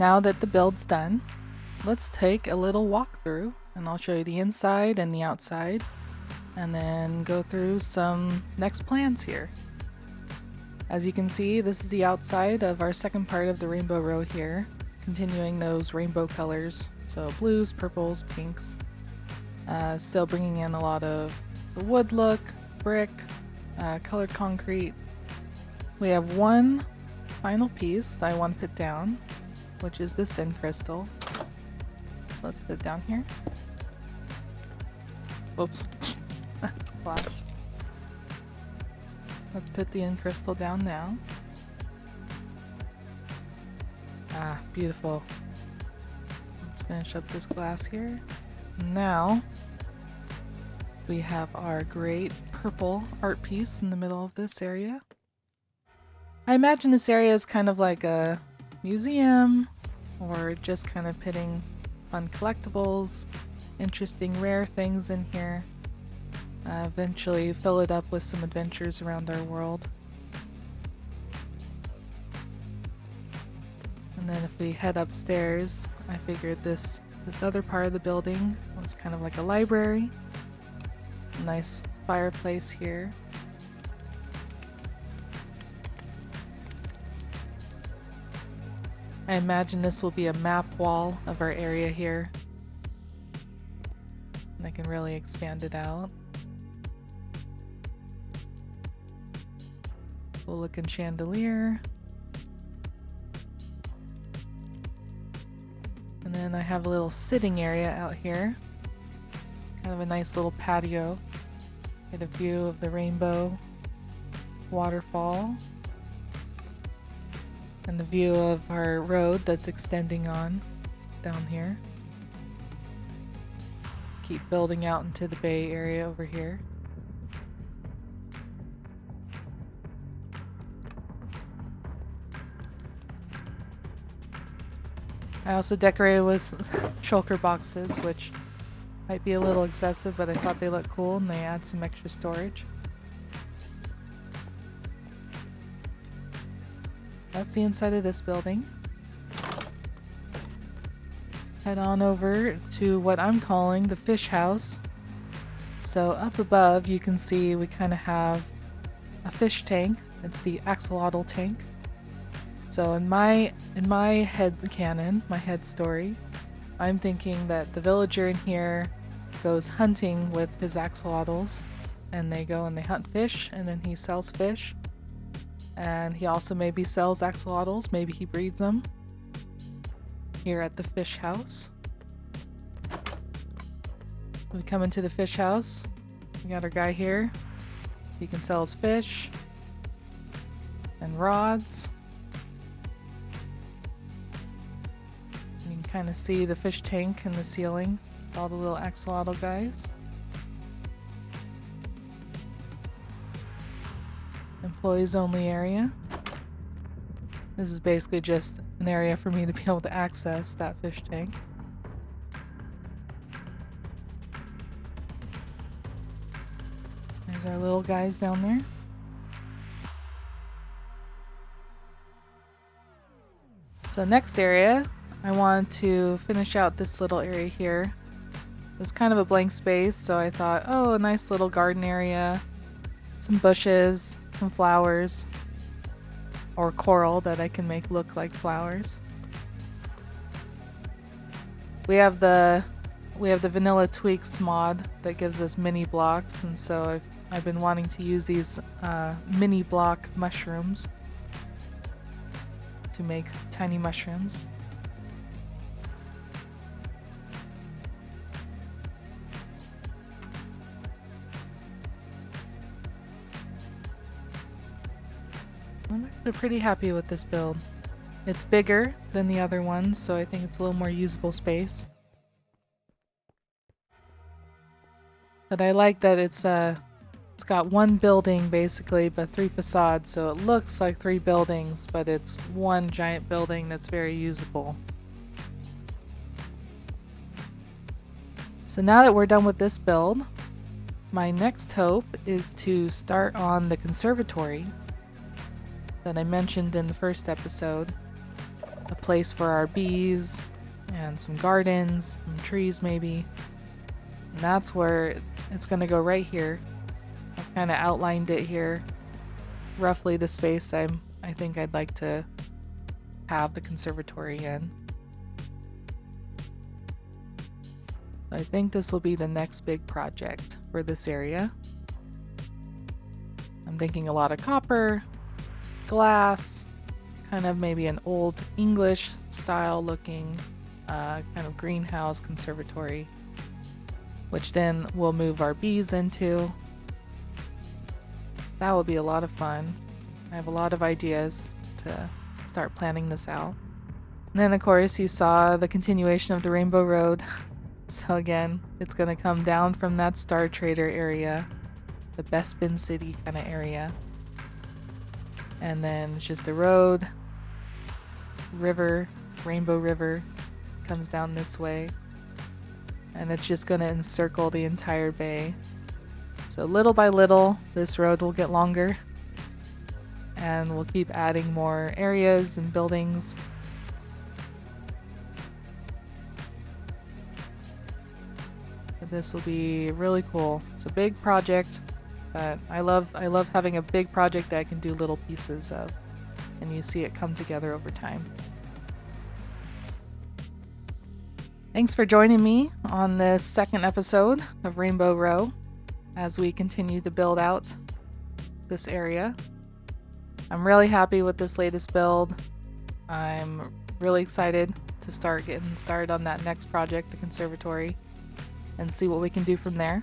now that the build's done, let's take a little walkthrough and I'll show you the inside and the outside and then go through some next plans here. As you can see, this is the outside of our second part of the rainbow row here, continuing those rainbow colors, so blues, purples, pinks, still bringing in a lot of the wood look, brick, colored concrete. We have one final piece that I want to put down, which is this in crystal. Let's put it down here. Whoops. That's glass. Let's put the in crystal down now. Ah, beautiful. Let's finish up this glass here. Now we have our great purple art piece in the middle of this area. I imagine this area is kind of like a museum or just kind of putting fun collectibles, interesting rare things in here. Eventually fill it up with some adventures around our world. And then if we head upstairs, I figured this other part of the building was kind of like a library. A nice fireplace here. I imagine this will be a map wall of our area here. And I can really expand it out. Cool looking chandelier. And then I have a little sitting area out here. Kind of a nice little patio. Get a view of the rainbow waterfall. And the view of our road that's extending on down here. Keep building out into the bay area over here. I also decorated with shulker boxes, which might be a little excessive, but I thought they look cool and they add some extra storage. That's the inside of this building. Head on over to what I'm calling the fish house. So up above you can see we kind of have a fish tank. It's the Axolotl tank. So in my head canon, my head story, I'm thinking that the villager in here goes hunting with his axolotls, and they go and they hunt fish, and then he sells fish. And he also maybe sells axolotls, maybe he breeds them here at the fish house. We come into the fish house. We got our guy here. He can sell his fish and rods. You can kind of see the fish tank in the ceiling with all the little axolotl guys. Employees only area. This is basically just an area for me to be able to access that fish tank. There's our little guys down there. So next area, I want to finish out this little area here. It was kind of a blank space, so I thought, oh, a nice little garden area. Some bushes, some flowers, or coral that I can make look like flowers. We have the vanilla tweaks mod that gives us mini blocks, and so I've been wanting to use these mini block mushrooms to make tiny mushrooms. I'm actually pretty happy with this build. It's bigger than the other ones, so I think it's a little more usable space. But I like that it's got one building basically, but 3 facades, so it looks like 3 buildings, but it's one giant building that's very usable. So now that we're done with this build, my next hope is to start on the conservatory that I mentioned in the first episode. a place for our bees and some gardens, some trees maybe. And that's where it's going to go right here. I've kind of outlined it here. Roughly the space I think I'd like to have the conservatory in. I think this will be the next big project for this area. I'm thinking a lot of copper, glass, kind of maybe an old English style looking kind of greenhouse conservatory, which then we'll move our bees into. So that will be a lot of fun. I have a lot of ideas to start planning this out. And then of course you saw the continuation of the Rainbow Road. So again, it's going to come down from that Star Trader area, the Bespin City kind of area. And then it's just the road, river, Rainbow River comes down this way. And it's just going to encircle the entire bay. So little by little, this road will get longer. And we'll keep adding more areas and buildings. This will be really cool. It's a big project, but I love having a big project that I can do little pieces of, and you see it come together over time. Thanks for joining me on this second episode of Rainbow Row as we continue to build out this area. I'm really happy with this latest build. I'm really excited to start getting started on that next project, the conservatory, and see what we can do from there.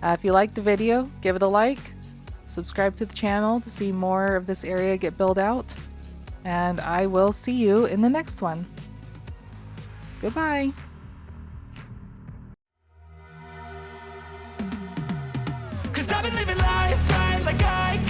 If you liked the video, give it a like, subscribe to the channel to see more of this area get built out, and I will see you in the next one. Goodbye! Cause I've been living life right like I